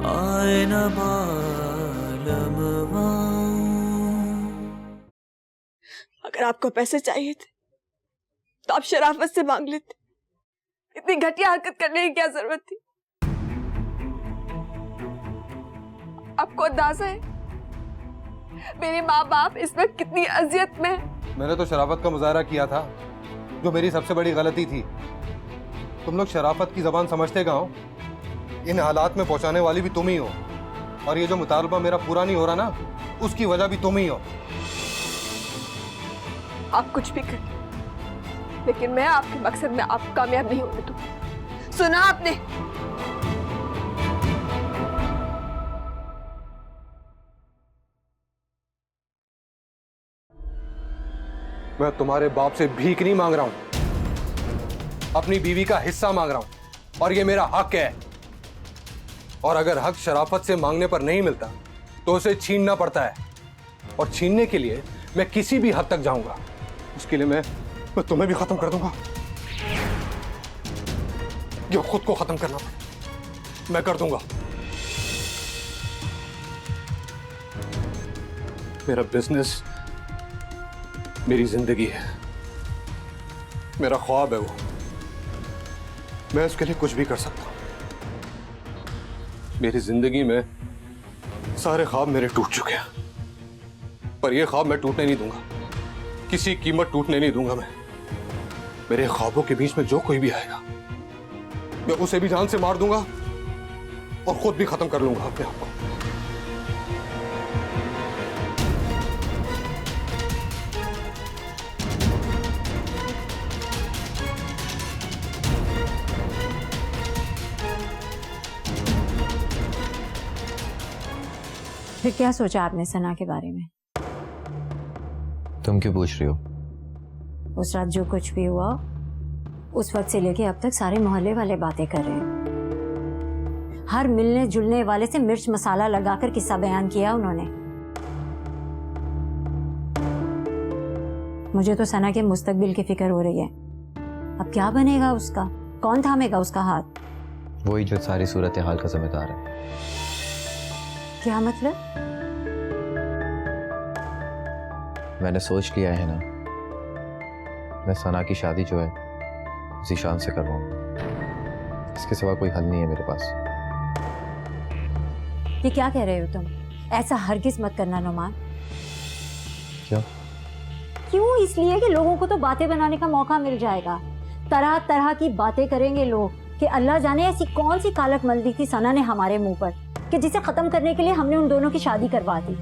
आए न मालूम। अगर आपको पैसे चाहिए थे तो आप शराफत से मांग लेते। इतनी घटिया हरकत करने की क्या जरूरत थी? आपको अंदाजा है मेरे माँ बाप इस वक्त कितनी अजियत में है? मैंने तो शराफत का मुजाहरा किया था, जो मेरी सबसे बड़ी गलती थी। तुम लोग शराफत की जबान समझते कहाँ हो? इन हालात में पहुंचाने वाली भी तुम ही हो, और ये जो मुतालबा मेरा पूरा नहीं हो रहा ना, उसकी वजह भी तुम ही हो। आप कुछ भी करें, लेकिन मैं आपके मकसद में आप कामयाब नहीं होने दूंगी। सुना आपने? मैं तुम्हारे बाप से भीख नहीं मांग रहा हूं, अपनी बीवी का हिस्सा मांग रहा हूं, और ये मेरा हक है। और अगर हक शराफत से मांगने पर नहीं मिलता तो उसे छीनना पड़ता है, और छीनने के लिए मैं किसी भी हद तक जाऊंगा। उसके लिए मैं तुम्हें भी खत्म कर दूंगा। जो खुद को खत्म करना पड़े मैं कर दूंगा। मेरा बिजनेस मेरी जिंदगी है, मेरा ख्वाब है वो। मैं उसके लिए कुछ भी कर सकता हूं। मेरी जिंदगी में सारे ख्वाब मेरे टूट चुके हैं, पर ये ख्वाब मैं टूटने नहीं दूंगा, किसी कीमत टूटने नहीं दूंगा। मैं मेरे ख्वाबों के बीच में जो कोई भी आएगा मैं उसे भी जान से मार दूंगा और खुद भी खत्म कर लूंगा अपने आप को। फिर क्या सोचा आपने सना के बारे में? तुम क्यों पूछ रही हो? उस रात जो कुछ भी हुआ, उस वक्त से लेके अब तक सारे मोहल्ले वाले बातें कर रहे हैं। हर मिलने जुलने वाले से मिर्च मसाला लगाकर किस्सा बयान किया उन्होंने। मुझे तो सना के मुस्तकबिल की फिक्र हो रही है। अब क्या बनेगा उसका? कौन थामेगा उसका हाथ? वही जो सारी सूरत हाल का जिम्मेदार है। क्या मतलब? मैंने सोच लिया है ना, मैं सना की शादी जो है ज़ीशान से करवाऊंगा। इसके सिवा कोई हल नहीं है मेरे पास। ये क्या कह रहे हो तुम? ऐसा हरगिज मत करना नुमान। क्यों? क्यों? इसलिए कि लोगों को तो बातें बनाने का मौका मिल जाएगा। तरह तरह की बातें करेंगे लोग कि अल्लाह जाने ऐसी कौन सी कालक मल दी थी सना ने हमारे मुंह पर, कि जिसे खत्म करने के लिए हमने उन दोनों की शादी करवा दी।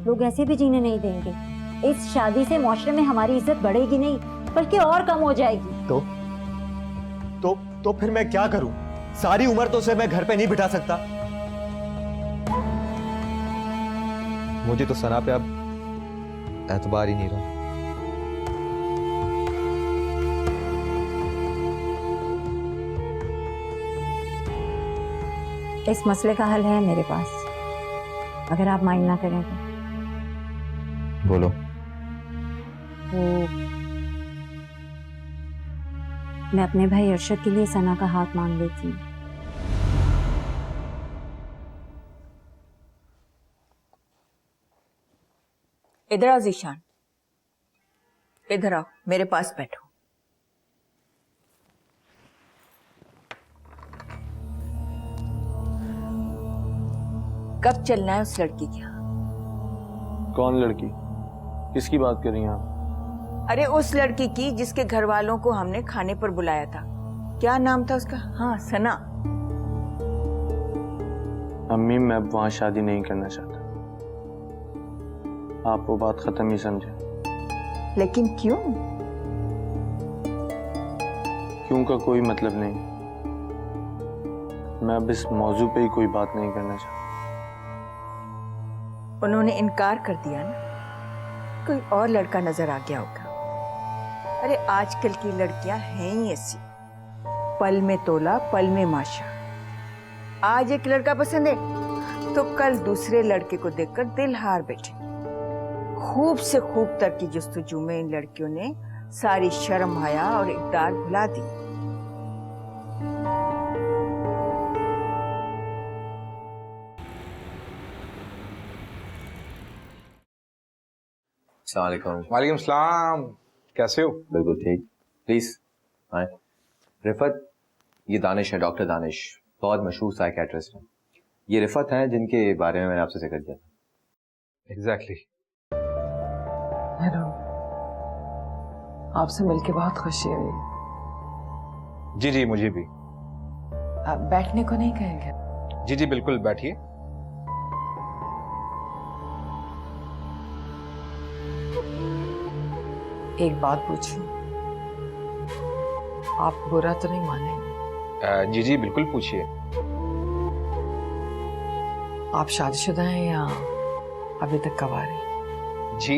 लोग ऐसे भी जीने नहीं देंगे। इस शादी से माशरे में हमारी इज्जत बढ़ेगी नहीं, बल्कि और कम हो जाएगी। तो फिर मैं क्या करूं? सारी उम्र तो उसे मैं घर पे नहीं बिठा सकता। मुझे तो सना पे अब एतबार ही नहीं रहा। इस मसले का हल है मेरे पास, अगर आप माइंड ना करें तो। बोलो। मैं अपने भाई अरशद के लिए सना का हाथ मांग लेती हूँ। इधर आओ ज़ीशान, इधर आओ, मेरे पास बैठो। कब चलना है उस लड़की के यहाँ? कौन लड़की? किसकी बात कर रही हैं आप? अरे उस लड़की की जिसके घर वालों को हमने खाने पर बुलाया था। क्या नाम था उसका? हाँ, सना। अम्मी, मैं अब वहां शादी नहीं करना चाहता। आप वो बात खत्म ही समझे। लेकिन क्यों? क्यों का कोई मतलब नहीं। मैं अब इस मौजू पे ही कोई बात नहीं करना चाहता। उन्होंने इनकार कर दिया ना? कोई और लड़का नजर आ गया होगा। अरे आजकल की लड़कियां हैं ही ऐसी, पल में तोला पल में माशा। आज एक लड़का पसंद है तो कल दूसरे लड़के को देखकर दिल हार बैठे। खूब से खूब तर की जुस्तजू में इन लड़कियों ने सारी शर्म हया और इक़्तिदार भुला दी। अस्सलाम वालेकुम। वालेकुम सलाम। कैसे हो? बिल्कुल ठीक। प्लीज आए। रिफत, ये दानिश है, डॉक्टर दानिश, बहुत मशहूर साइकेट्रिस्ट हैं। ये रिफत हैं जिनके बारे में मैंने आपसे जिक्र किया। एग्जैक्टली। हेलो, आपसे मिलके बहुत खुशी हुई। जी जी, मुझे भी। आप बैठने को नहीं कहेंगे? जी जी बिल्कुल, बैठिए। एक बात पूछूं, आप बुरा तो नहीं मानेंगे? जी जी बिल्कुल, पूछिए। आप शादीशुदा हैं या अभी तक कवारे? जी।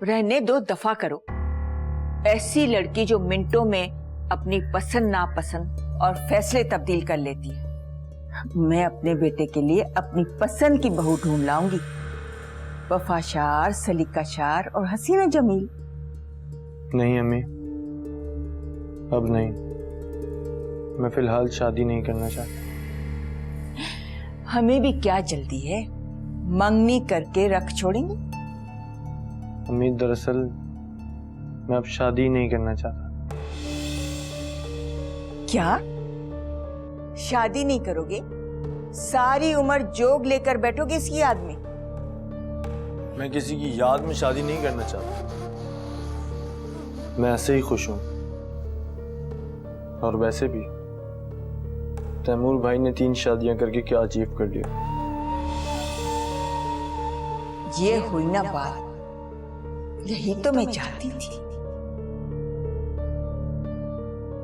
रहने दो, दफा करो। ऐसी लड़की जो मिनटों में अपनी पसंद नापसंद और फैसले तब्दील कर लेती है। मैं अपने बेटे के लिए अपनी पसंद की बहू ढूंढ लाऊंगी, वफाशार, सलीकाशार और हसीना जमील। नहीं अम्मी, अब नहीं। मैं फिलहाल शादी नहीं करना चाहता। हमें भी क्या जल्दी है, मंगनी करके रख छोड़ेंगे। अम्मी दरअसल मैं अब शादी नहीं करना चाहता। क्या शादी नहीं करोगे? सारी उम्र जोग लेकर बैठोगे इसकी याद में? मैं किसी की याद में शादी नहीं करना चाहता। मैं ऐसे ही खुश हूं। और वैसे भी तैमूर भाई ने 3 शादियां करके क्या अचीव कर लिया। ये हुई ना बात, यही तो मैं चाहती थी।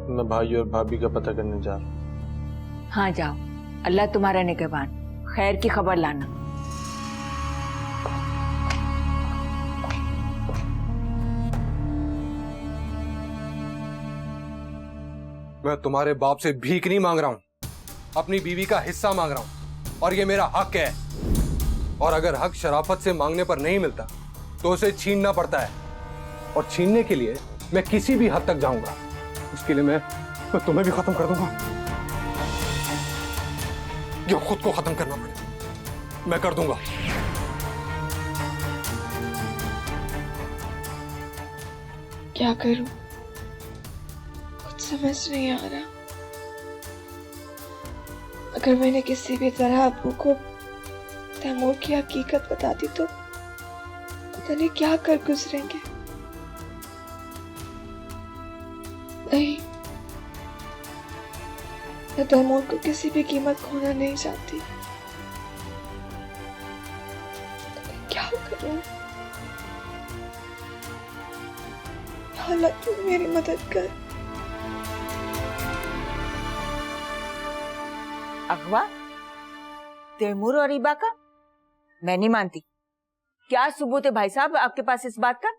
मैं भाई और भाभी का पता करने जा रहा हूं। हाँ जाओ, अल्लाह तुम्हारा निगहबान। खैर की खबर लाना। मैं तुम्हारे बाप से भीख नहीं मांग रहा हूं, अपनी बीवी का हिस्सा मांग रहा हूं, और ये मेरा हक है। और अगर हक शराफत से मांगने पर नहीं मिलता तो उसे छीनना पड़ता है, और छीनने के लिए मैं किसी भी हद तक जाऊंगा। उसके लिए मैं तुम्हें भी खत्म कर दूंगा। जो खुद को खत्म करना पड़े मैं कर दूंगा। क्या करूं, कुछ समझ नहीं आ रहा। अगर मैंने किसी भी तरह अब्बू को तैमूर की हकीकत बता दी तो पता नहीं क्या कर गुजरेंगे। नहीं, मैं तैमूर को किसी भी कीमत खोना नहीं चाहती। तो मैं क्या करूं? या अल्लाह तू मेरी मदद कर। अगवा तैमूर और ईबा का? मैं नहीं मानती। क्या सबूत है भाई साहब आपके पास इस बात का?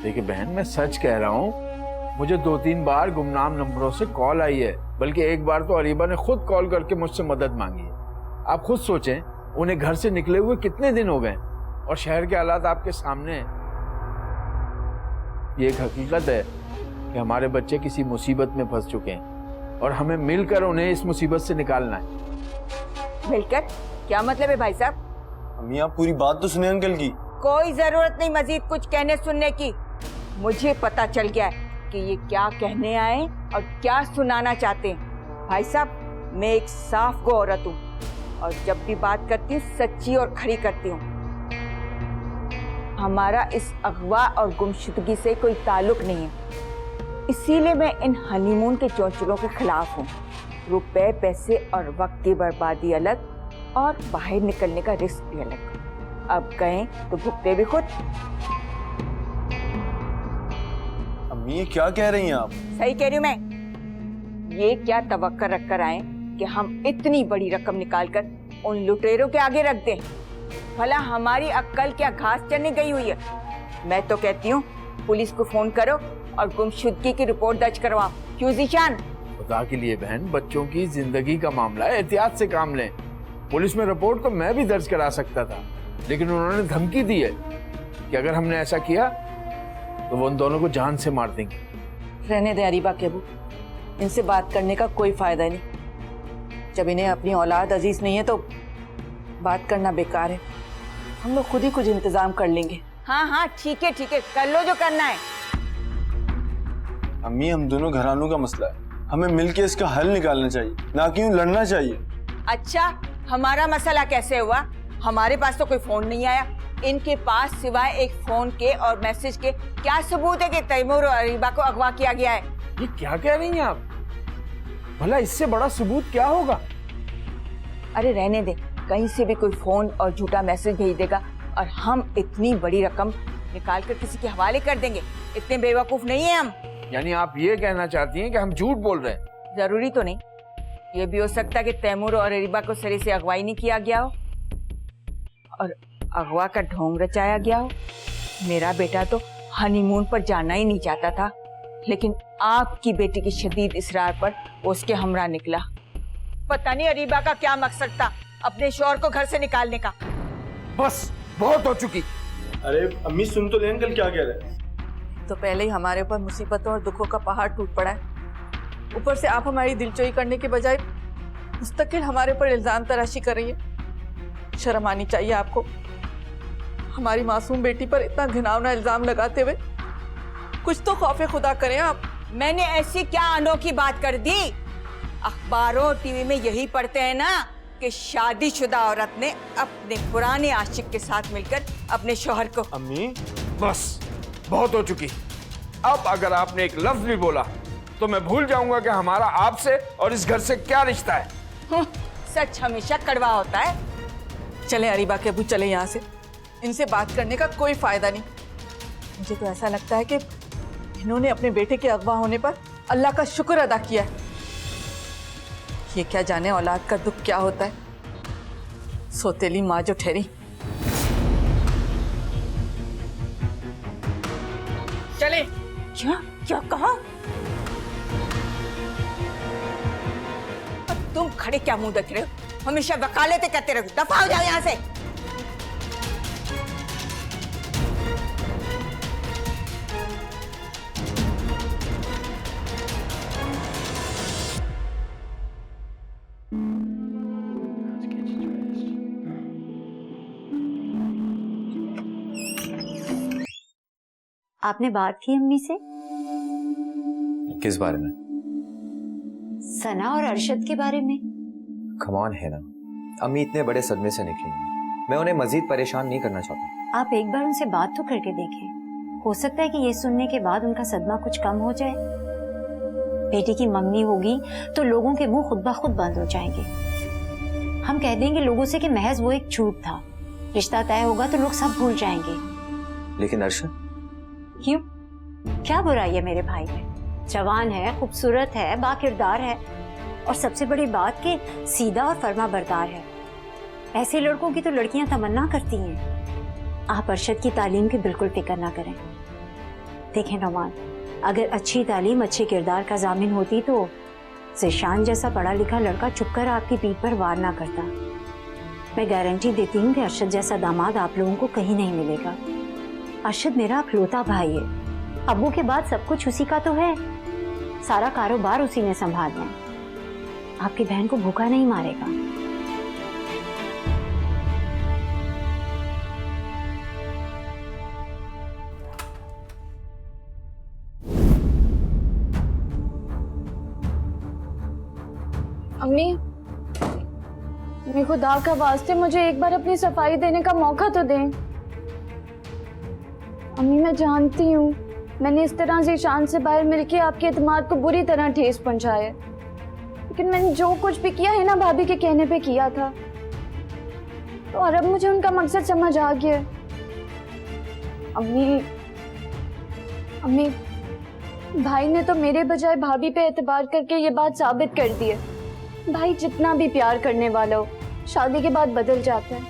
देखिए बहन, मैं सच कह रहा हूँ। मुझे 2-3 बार गुमनाम नंबरों से कॉल आई है, बल्कि एक बार तो अरीबा ने खुद कॉल करके मुझसे मदद मांगी है। आप खुद सोचें, उन्हें घर से निकले हुए कितने दिन हो गए, और शहर के हालात आपके सामने हैं। ये एक हकीकत है कि हमारे बच्चे किसी मुसीबत में फंस चुके हैं, और हमें मिलकर उन्हें इस मुसीबत से निकालना है। मिलकर? क्या मतलब है भाई साहब? अम्मी आप पूरी बात तो सुने अंकल की। कोई जरूरत नहीं मजीद कुछ कहने सुनने की। मुझे पता चल गया है कि ये क्या कहने आए और क्या सुनाना चाहते हैं। भाई साहब, मैं एक साफ गो औरत हूँ, और जब भी बात करती हूँ सच्ची और खरी करती हूँ। हमारा इस अगवा और गुमशुदगी से कोई ताल्लुक नहीं है, इसीलिए मैं इन हनीमून के चौचलों के खिलाफ हूँ। रुपए, पैसे और वक्त की बर्बादी अलग, और बाहर निकलने का रिस्क भी अलग। अब गए तो भुगते भी खुद। अम्मी ये क्या कह रही हैं आप? सही कह रही हूँ मैं। ये क्या तवक्कर रखकर आए कि हम इतनी बड़ी रकम निकालकर उन लुटेरों के आगे रख दें? भला हमारी अक्ल क्या घास चरने गई हुई है? मैं तो कहती हूँ पुलिस को फोन करो और गुमशुदगी की रिपोर्ट दर्ज करवाओ। क्यों जीशान? खुदा के लिए बहन, बच्चों की जिंदगी का मामला है, एहतियात से काम लें। पुलिस में रिपोर्ट तो मैं भी दर्ज करा सकता था, लेकिन उन्होंने धमकी दी है कि अगर हमने ऐसा किया तो वो उन दोनों को जान से मार देंगे। रहने दे अरीबा के अबू, इनसे बात करने का कोई फायदा नहीं। जब इन्हें अपनी औलाद अजीज नहीं है तो बात करना बेकार है। हम लोग खुद ही कुछ इंतजाम कर लेंगे। हाँ हाँ ठीक है, कर लो जो करना है। अम्मी, हम दोनों घरानों का मसला है, हमें मिलके इसका हल निकालना चाहिए, ना कि यूं लड़ना चाहिए। अच्छा, हमारा मसला कैसे हुआ? हमारे पास तो कोई फोन नहीं आया। इनके पास सिवाय एक फोन के और मैसेज के क्या सबूत है कि तैमूर और अरीबा को अगवा किया गया है? ये क्या कह रही हैं आप? भला इससे बड़ा सबूत क्या होगा? अरे रहने दे, कहीं से भी कोई फोन और झूठा मैसेज भेज देगा और हम इतनी बड़ी रकम निकाल कर किसी के हवाले कर देंगे। इतने बेवकूफ नहीं है हम। यानी आप ये कहना चाहती हैं कि हम झूठ बोल रहे हैं? जरूरी तो नहीं, ये भी हो सकता है कि तैमूर और अरीबा को सरी से अगवाई नहीं किया गया हो और अगवा का ढोंग रचाया गया हो। मेरा बेटा तो हनीमून पर जाना ही नहीं चाहता था, लेकिन आपकी बेटी की शदीद इसरार पर उसके हमरा निकला। पता नहीं अरीबा का क्या मकसद था अपने शौहर को घर से निकालने का। बस बहुत हो चुकी। अरे अम्मी, सुन तो ले अंकल क्या कह रहे हैं। तो पहले ही हमारे ऊपर मुसीबतों और दुखों का पहाड़ टूट पड़ा है। ऊपर से आप हमारी दिलजोई करने के बजाय मुस्तकिल हमारे ऊपर इल्जाम तराशी कर रही है। शर्म आनी चाहिए आपको। हमारी मासूम बेटी पर इतना घिनौना इल्जाम लगाते हुए कुछ तो खौफे खुदा करें आप। मैंने ऐसी क्या अनोखी बात कर दी? अखबारों टीवी में यही पढ़ते हैं ना कि शादीशुदा औरत ने अपने पुराने आशिक के साथ मिलकर अपने शौहर को। अम्मी, बस बहुत हो चुकी। अब अगर आपने एक लफ्ज भी बोला तो मैं भूल जाऊंगा कि हमारा आपसे और इस घर से क्या रिश्ता है। सच हमेशा कड़वा होता है। चले अरीबा के अबू, चले यहाँ से। इनसे बात करने का कोई फायदा नहीं। मुझे तो ऐसा लगता है कि इन्होंने अपने बेटे के अगवा होने पर अल्लाह का शुक्र अदा किया है। ये क्या जाने औलाद का दुख क्या होता है। सोतेली माँ जो ठहरी। चले। क्या कहा? तुम खड़े क्या मुंह देख रहे हो? हमेशा वकालतें करते रहो। दफा हो जाओ यहाँ से। आपने बात की अम्मी से? किस बारे में? सना और अरशद के बारे में। कमान है ना, अम्मी इतने बड़े सदमे से निकली हैं। मैं उन्हें मजीद परेशान नहीं करना चाहता। आप एक बार उनसे बात तो करके देखें। हो सकता है कि ये सुनने के बाद उनका सदमा कुछ कम हो जाए। बेटी की मंगनी होगी तो लोगों के मुंह खुद ब खुद बंद हो जाएंगे। हम कह देंगे लोगों से कि महज वो एक झूठ था। रिश्ता तय होगा तो लोग सब भूल जाएंगे। लेकिन अरशद? क्यों? क्या बुराई है मेरे भाई में? जवान है, खूबसूरत है, बाकिरदार है और सबसे बड़ी बात कि सीधा और फर्मा बरदार है। ऐसे लड़कों की तो लड़कियां तमन्ना करती हैं। आप अरशद की तालीम की बिल्कुल फिक्र ना करें। देखें नौमान, अगर अच्छी तालीम अच्छे किरदार का जामिन होती तो ज़ीशान जैसा पढ़ा लिखा लड़का चुपकर आपकी पीठ पर वार ना करता। मैं गारंटी देती हूँ कि अरशद जैसा दामाद आप लोगों को कहीं नहीं मिलेगा। अरशद मेरा अखलौता भाई है। अब्बू के बाद सब कुछ उसी का तो है। सारा कारोबार उसी ने संभालना है। आपकी बहन को भूखा नहीं मारेगा। अम्मी, मेरे खुदा का वास्ते मुझे एक बार अपनी सफाई देने का मौका तो दें। अम्मी, मैं जानती हूँ मैंने इस तरह ज़ीशान से बाहर मिलके आपके एतमाद को बुरी तरह ठेस पहुंचाया, लेकिन मैंने जो कुछ भी किया है ना भाभी के कहने पे किया था। तो और अब मुझे उनका मकसद समझ आ गया। अम्मी, भाई ने तो मेरे बजाय भाभी पे एतबार करके ये बात साबित कर दी है। भाई जितना भी प्यार करने वाला हो शादी के बाद बदल जाता है।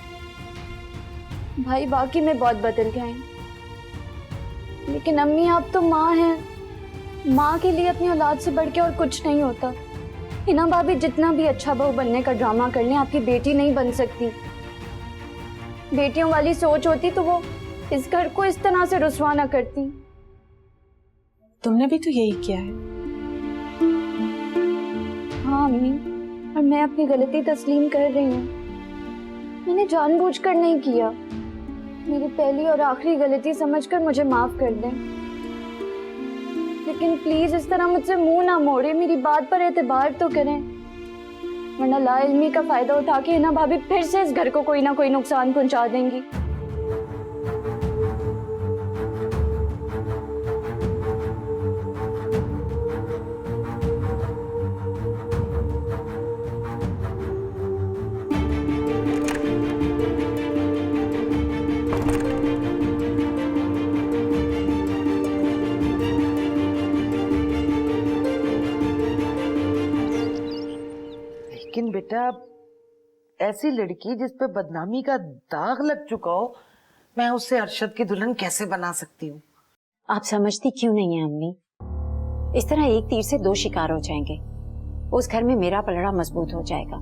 भाई वाकई में बहुत बदल गए हैं। लेकिन अम्मी, आप तो माँ हैं। माँ के लिए अपनी औलाद से बढ़ के और कुछ नहीं होता। हिना भाभी जितना भी अच्छा बहू बनने का ड्रामा कर लें, आपकी बेटी नहीं बन सकती। बेटियों वाली सोच होती तो वो इस घर को इस तरह से रुसवा ना करती। तुमने भी तो यही किया है। हाँ अम्मी, और मैं अपनी गलती तस्लीम कर रही हूँ। मैंने जानबूझकर नहीं किया। मेरी पहली और आखिरी गलती समझकर मुझे माफ कर दें। लेकिन प्लीज इस तरह मुझसे मुंह ना मोड़े, मेरी बात पर एतबार तो करें, वरना लाइल्मी का फायदा उठा के हिना भाभी फिर से इस घर को कोई ना कोई नुकसान पहुंचा देंगी। लेकिन बेटा, ऐसी लड़की जिस पे बदनामी का दाग लग चुका हो, मैं उसे अरशद की दुल्हन कैसे बना सकती हूँ? आप समझती क्यों नहीं है अम्मी? इस तरह एक तीर से दो शिकार हो जाएंगे। उस घर में मेरा पलड़ा मजबूत हो जाएगा,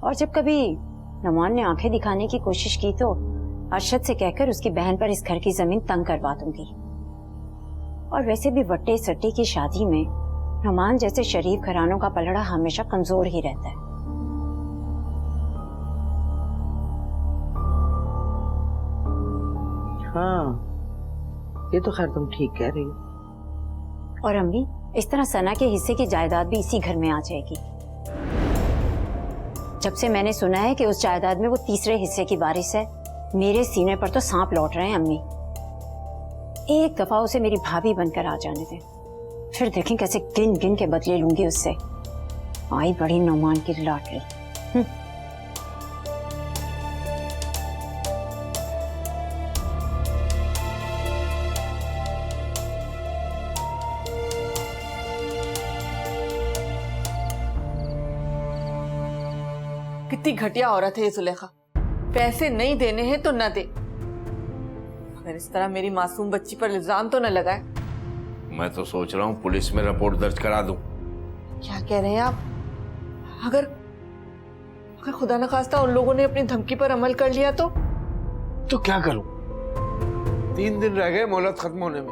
और जब कभी नमान ने आंखें दिखाने की कोशिश की तो अरशद से कहकर उसकी बहन पर इस घर की जमीन तंग करवा दूंगी। और वैसे भी वट्टे सट्टे की शादी में नमान जैसे शरीफ घरानों का पलड़ा हमेशा कमजोर ही रहता है। हाँ, ये तो खैर तुम ठीक कह रही हो। और अम्मी, इस तरह सना के हिस्से की जायदाद भी इसी घर में आ जाएगी। जब से मैंने सुना है कि उस जायदाद में वो तीसरे हिस्से की वारिस है, मेरे सीने पर तो सांप लौट रहे हैं अम्मी। एक दफा उसे मेरी भाभी बनकर आ जाने दें, फिर देखें कैसे गिन गिन के बदले लूंगी उससे। आई बड़ी नौमान की लाडली। कितनी घटिया औरत है ये जुलेखा। पैसे नहीं देने हैं तो न दे, मगर इस तरह मेरी मासूम बच्ची पर इल्जाम तो न लगाए। मैं तो सोच रहा हूँ पुलिस में रिपोर्ट दर्ज करा दूं। क्या कह रहे हैं आप? अगर अगर खुदा न खास्ता उन लोगों ने अपनी धमकी पर अमल कर लिया तो क्या करूं? 3 दिन रह गए मोहलत खत्म होने में।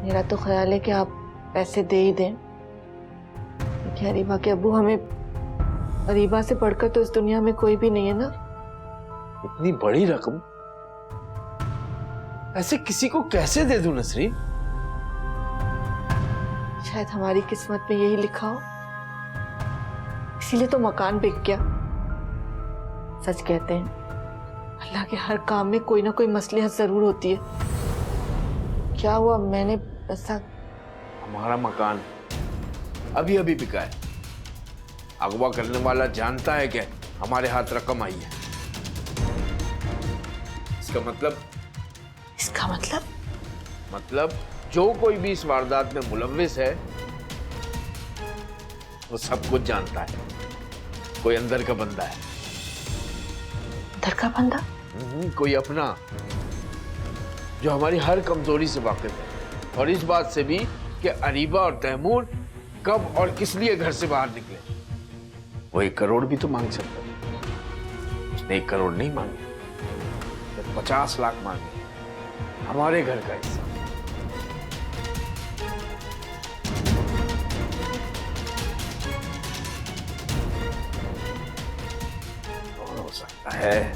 मेरा तो ख्याल है कि आप पैसे दे ही दें। देखिए अरीबा के अब्बू, हमें अरीबा से बढ़कर तो इस दुनिया में कोई भी नहीं है ना। इतनी बड़ी रकम ऐसे किसी को कैसे दे दूं नसरीन? शायद हमारी किस्मत में यही लिखा हो, इसीलिए तो मकान बिक गया। सच कहते हैं अल्लाह के हर काम में कोई ना कोई मसलिहत जरूर होती है। क्या हुआ? मैंने ऐसा, हमारा मकान अभी अभी बिका है। अगवा करने वाला जानता है कि हमारे हाथ रकम आई है। इसका मतलब जो कोई भी इस वारदात में मुलव्विस है वो सब कुछ जानता है। कोई अंदर का बंदा है। अंदर का बंदा? कोई अपना, जो हमारी हर कमजोरी से वाकिफ है, और इस बात से भी कि अरीबा और तैमूर कब और किस लिए घर से बाहर निकले। वो 1 करोड़ भी तो मांग सकता है। उसने 1 करोड़ नहीं मांगे, 50 लाख मांगे, हमारे घर का हिस्सा। कौन हो सकता है?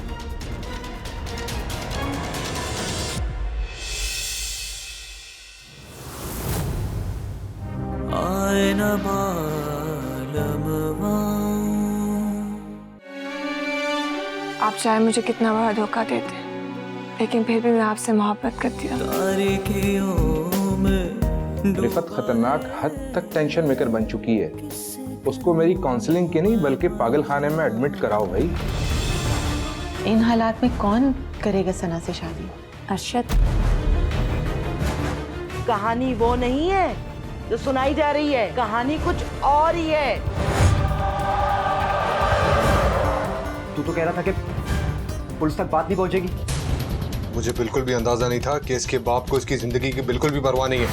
आप चाहे मुझे कितना बड़ा धोखा देते, लेकिन फिर भी मैं आपसे मोहब्बत करती हूँ। रिफत खतरनाक हद तक टेंशन मेकर बन चुकी है। उसको मेरी काउंसलिंग की नहीं बल्कि पागल खाने में एडमिट कराओ भाई। इन हालात में कौन करेगा सना से शादी? अरशद, कहानी वो नहीं है जो सुनाई जा रही है, कहानी कुछ और ही है। तू तो कह रहा था कि पुलिस तक बात नहीं पहुंचेगी। मुझे बिल्कुल भी अंदाजा नहीं था कि इसके बाप को इसकी जिंदगी की बिल्कुल भी परवाह नहीं है।